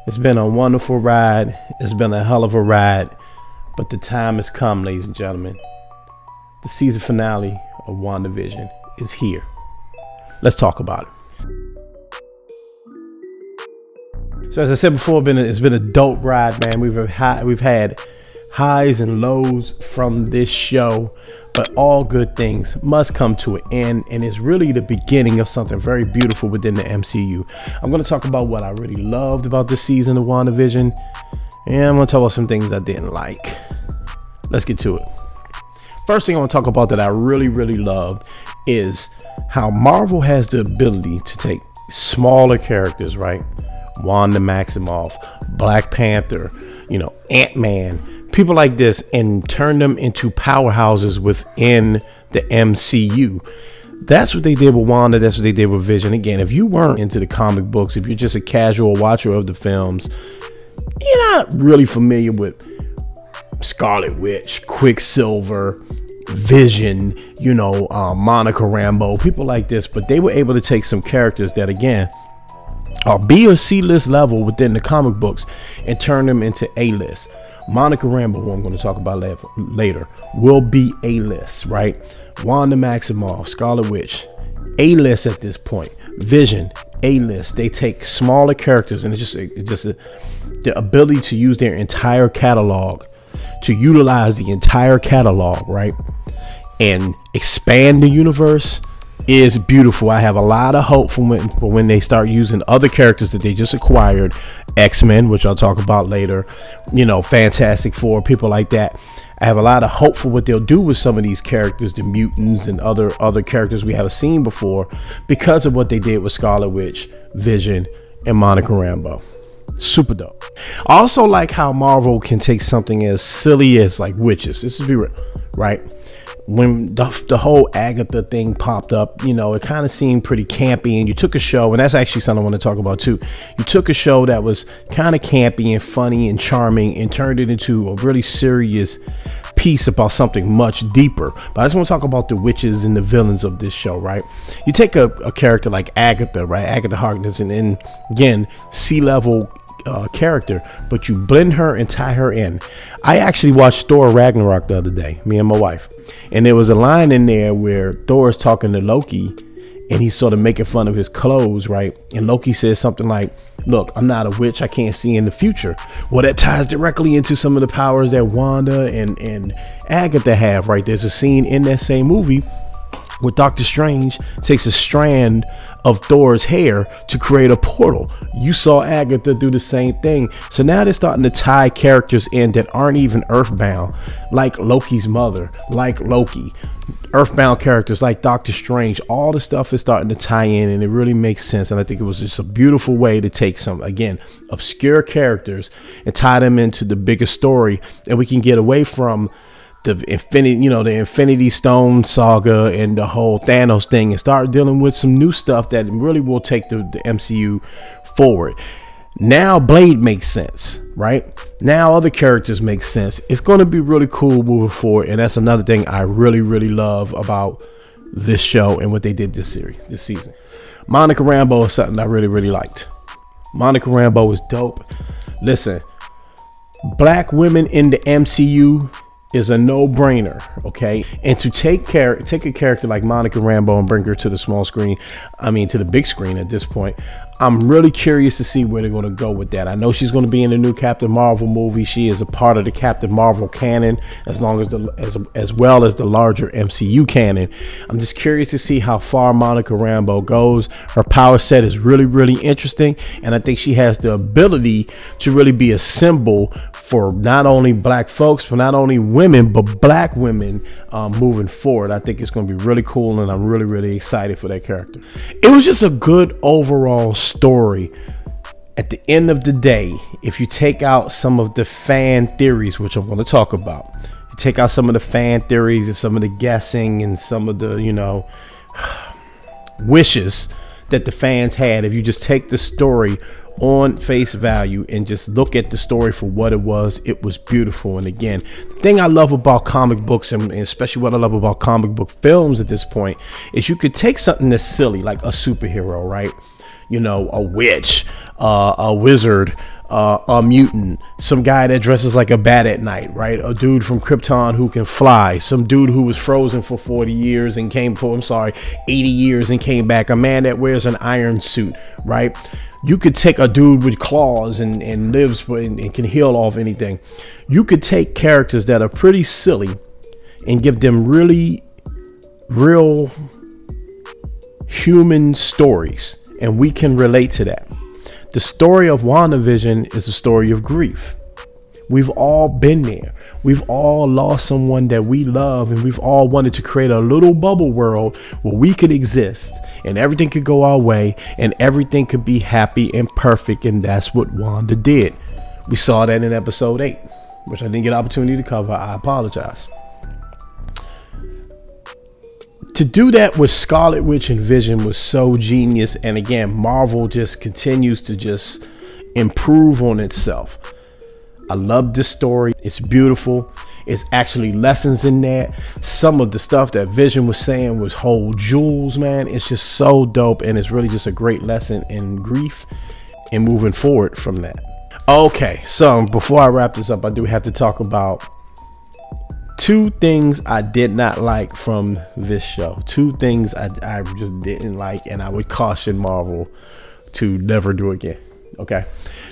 It's been a wonderful ride. It's been a hell of a ride. But the time has come, ladies and gentlemen. The season finale of Wandavision is here. Let's talk about it. So as I said before, it's been a dope ride, man. We've had highs and lows from this show, but all good things must come to an end, and it's really the beginning of something very beautiful within the MCU. I'm going to talk about what I really loved about this season of WandaVision, and I'm going to talk about some things I didn't like. Let's get to it. First thing I want to talk about that I really loved is how Marvel has the ability to take smaller characters, right? Wanda Maximoff, Black Panther, Ant-Man, people like this, and turn them into powerhouses within the MCU. That's what they did with Wanda. That's what they did with Vision. Again, if you weren't into the comic books, if you're just a casual watcher of the films, you're not really familiar with Scarlet Witch, Quicksilver, Vision, Monica Rambeau, people like this. But they were able to take some characters that, again, are B or C list level within the comic books and turn them into A list. Monica Rambeau, who I'm going to talk about later, will be A list, right? Wanda Maximoff, Scarlet Witch, A list at this point. Vision, A list. They take smaller characters, and it's just the ability to use their entire catalog, to utilize the entire catalog, right, and expand the universe is beautiful. I have a lot of hope for when they start using other characters that they just acquired, X-Men, which I'll talk about later, Fantastic Four, people like that. I have a lot of hope for what they'll do with some of these characters, the mutants and other characters we haven't seen before, because of what they did with Scarlet Witch, Vision, and Monica Rambeau. Super dope. I also like how Marvel can take something as silly as like witches. This is be real, right? When the whole Agatha thing popped up, it kind of seemed pretty campy, and you took a show, and that's actually something I want to talk about too. You took a show that was kind of campy and funny and charming and turned it into a really serious piece about something much deeper. But I just want to talk about the witches and the villains of this show, right? You take a character like Agatha, right? Agatha Harkness, and again, C-level character, but you blend her and tie her in. I actually watched Thor Ragnarok the other day, me and my wife, and there was a line in there where Thor is talking to Loki, and he's sort of making fun of his clothes, right? And Loki says something like, look, I'm not a witch, I can't see in the future. Well, that ties directly into some of the powers that Wanda and Agatha have, right? There's a scene in that same movie where Doctor Strange takes a strand of Thor's hair to create a portal. You saw Agatha do the same thing. So now they're starting to tie characters in that aren't even earthbound, like Loki's mother, like Loki. Earthbound characters like Doctor Strange. All the stuff is starting to tie in, and it really makes sense. And I think it was just a beautiful way to take some, again, obscure characters and tie them into the bigger story, and we can get away from the Infinity Stone saga and the whole Thanos thing, and start dealing with some new stuff that really will take the MCU forward. Now Blade makes sense, right? Now other characters make sense. It's going to be really cool moving forward, and that's another thing I really love about this show and what they did this season. Monica Rambeau is something I really liked. Monica Rambeau is dope. Listen, black women in the MCU is a no-brainer, okay? And to take a character like Monica Rambeau and bring her to the small screen, to the big screen at this point, I'm really curious to see where they're going to go with that. I know she's going to be in the new Captain Marvel movie. She is a part of the Captain Marvel canon, as well as the larger MCU canon. I'm just curious to see how far Monica Rambeau goes. Her power set is really interesting, and I think she has the ability to really be a symbol for not only black folks, for not only women, but black women moving forward. I think it's going to be really cool, and I'm really excited for that character. It was just a good overall story. At the end of the day, if you take out some of the fan theories, which I'm going to talk about, you take out some of the fan theories and some of the guessing and some of the wishes that the fans had, if you just take the story on face value and just look at the story for what it was beautiful. And again, the thing I love about comic books, and especially what I love about comic book films at this point, is you could take something that's silly, like a superhero, right? A witch, a wizard, a mutant, some guy that dresses like a bat at night, right? A dude from Krypton who can fly, some dude who was frozen for 40 years and came for, 80 years and came back, a man that wears an iron suit, right? You could take a dude with claws and lives and can heal off anything. You could take characters that are pretty silly and give them really real human stories, and we can relate to that. The story of Wandavision is a story of grief. We've all been there. We've all lost someone that we love, and we've all wanted to create a little bubble world where we could exist and everything could go our way and everything could be happy and perfect. And that's what Wanda did. We saw that in episode 8, which I didn't get an opportunity to cover. I apologize. To do that with Scarlet Witch and Vision was so genius. And again, Marvel just continues to just improve on itself. I love this story. It's beautiful. It's actually lessons in there. Some of the stuff that Vision was saying was whole jewels, man. It's just so dope. And it's really just a great lesson in grief and moving forward from that. Okay, so before I wrap this up, I do have to talk about 2 things I did not like from this show. 2 things I just didn't like, and I would caution Marvel to never do again. Okay,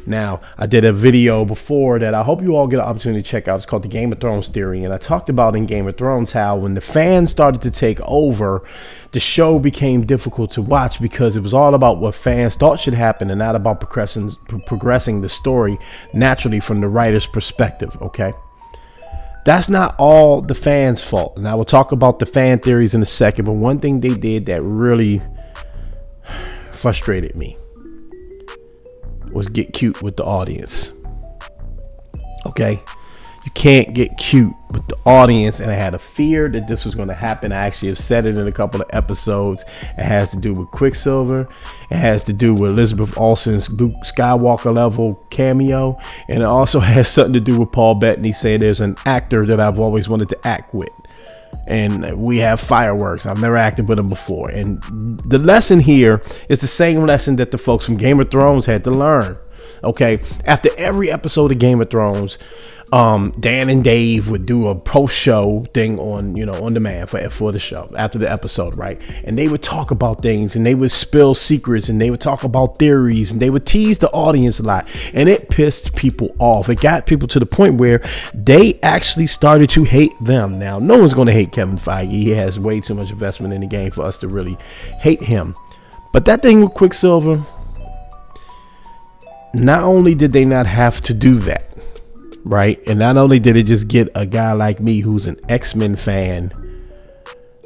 now I did a video before that I hope you all get an opportunity to check out. It's called the Game of Thrones theory, and I talked about in Game of Thrones how when the fans started to take over, the show became difficult to watch because it was all about what fans thought should happen and not about progressing the story naturally from the writer's perspective. Okay, that's not all the fans' fault, and I will talk about the fan theories in a second. But one thing they did that really frustrated me was get cute with the audience. Okay, you can't get cute with the audience, and I had a fear that this was going to happen. I actually have said it in a couple of episodes. It has to do with Quicksilver. It has to do with Elizabeth Olsen's Luke Skywalker level cameo, and it also has something to do with Paul Bettany saying there's an actor that I've always wanted to act with, and we have fireworks. I've never acted with him before. And the lesson here is the same lesson that the folks from Game of Thrones had to learn. Okay, after every episode of Game of Thrones, Dan and Dave would do a post-show thing on, on demand for the show after the episode, right? And they would talk about things, and they would spill secrets, and they would talk about theories, and they would tease the audience a lot, and it pissed people off. It got people to the point where they actually started to hate them. Now, no one's going to hate Kevin Feige. He has way too much investment in the game for us to really hate him. But that thing with Quicksilver, not only did they not have to do that, right? And not only did it just get a guy like me who's an X-Men fan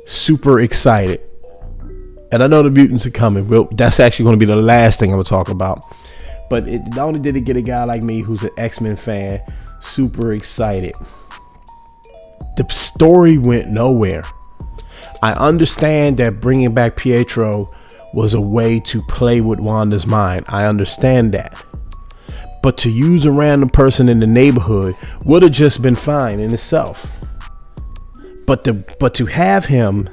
super excited, and I know the mutants are coming. Well, that's actually going to be the last thing I'm going to talk about. But not only did it get a guy like me who's an X-Men fan super excited, the story went nowhere. I understand that bringing back Pietro was a way to play with Wanda's mind. I understand that. But to use a random person in the neighborhood would have just been fine in itself. But to have him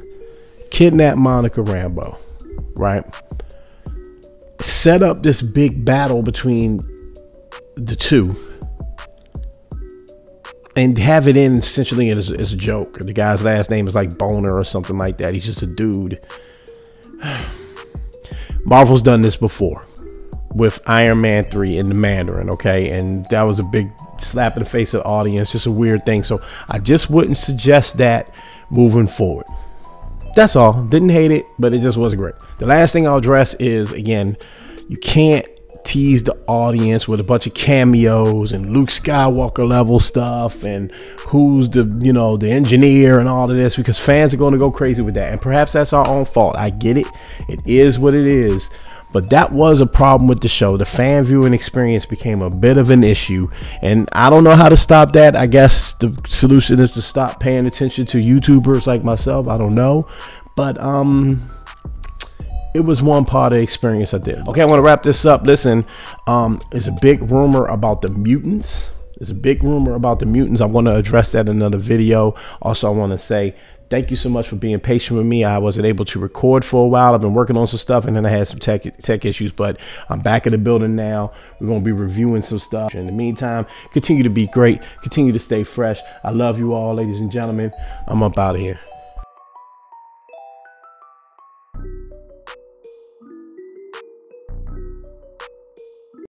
kidnap Monica Rambeau, right? Set up this big battle between the two, and have it in essentially as a joke. The guy's last name is like Boner or something like that. He's just a dude. Marvel's done this before with Iron Man 3 in the Mandarin, okay? And that was a big slap in the face of the audience, just a weird thing. So I just wouldn't suggest that moving forward. That's all. Didn't hate it, but it just wasn't great. The last thing I'll address is, again, you can't tease the audience with a bunch of cameos and Luke Skywalker level stuff and who's the the engineer and all of this, because fans are going to go crazy with that. And perhaps that's our own fault. I get it. It is what it is. But that was a problem with the show. The fan viewing experience became a bit of an issue, and I don't know how to stop that. I guess the solution is to stop paying attention to YouTubers like myself. I don't know, but it was one part of the experience I did. Okay, I want to wrap this up. Listen, there's a big rumor about the mutants. There's a big rumor about the mutants. I want to address that in another video. Also, I want to say Thank you so much for being patient with me. I wasn't able to record for a while. I've been working on some stuff, and then I had some tech issues, but I'm back in the building now. We're going to be reviewing some stuff. In the meantime, continue to be great. Continue to stay fresh. I love you all, ladies and gentlemen. I'm up out of here.